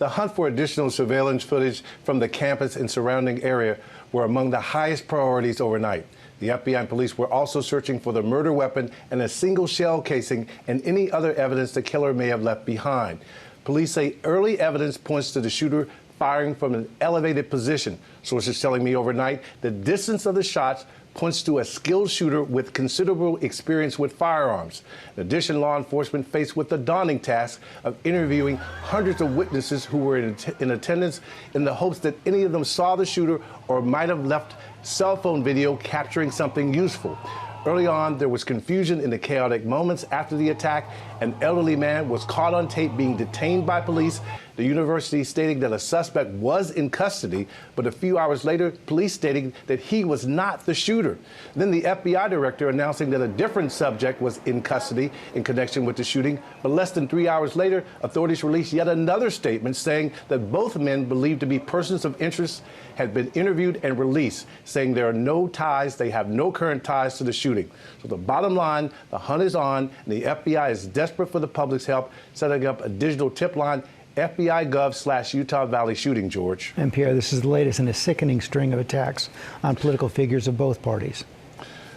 The hunt for additional surveillance footage from the campus and surrounding area were among the highest priorities overnight. The FBI and police were also searching for the murder weapon and a single shell casing and any other evidence the killer may have left behind. Police say early evidence points to the shooter firing from an elevated position. Sources telling me overnight the distance of the shots points to a skilled shooter with considerable experience with firearms. In addition, law enforcement faced with the daunting task of interviewing hundreds of witnesses who were in attendance in the hopes that any of them saw the shooter or might have left cell phone video capturing something useful. Early on, there was confusion in the chaotic moments after the attack. An elderly man was caught on tape being detained by police, the university stating that a suspect was in custody, but a few hours later, police stating that he was not the shooter. Then the FBI director announcing that a different subject was in custody in connection with the shooting, but less than 3 hours later, authorities released yet another statement saying that both men believed to be persons of interest had been interviewed and released, saying there are no ties, they have no current ties to the shooting. So the bottom line, the hunt is on, and the FBI is desperate for the public's help, setting up a digital tip line, FBI.gov/Utah Valley shooting, George. And Pierre, this is the latest in a sickening string of attacks on political figures of both parties.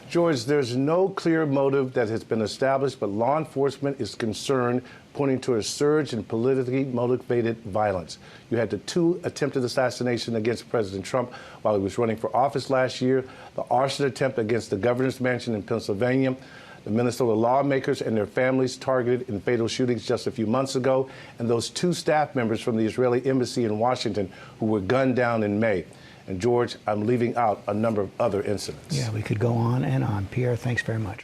George, there's no clear motive that has been established, but law enforcement is concerned, pointing to a surge in politically motivated violence. You had the 2 attempted assassinations against President Trump while he was running for office last year, the arson attempt against the governor's mansion in Pennsylvania, the Minnesota lawmakers and their families targeted in fatal shootings just a few months ago, and those 2 staff members from the Israeli embassy in Washington who were gunned down in May. And George, I'm leaving out a number of other incidents. Yeah, we could go on and on. Pierre, thanks very much.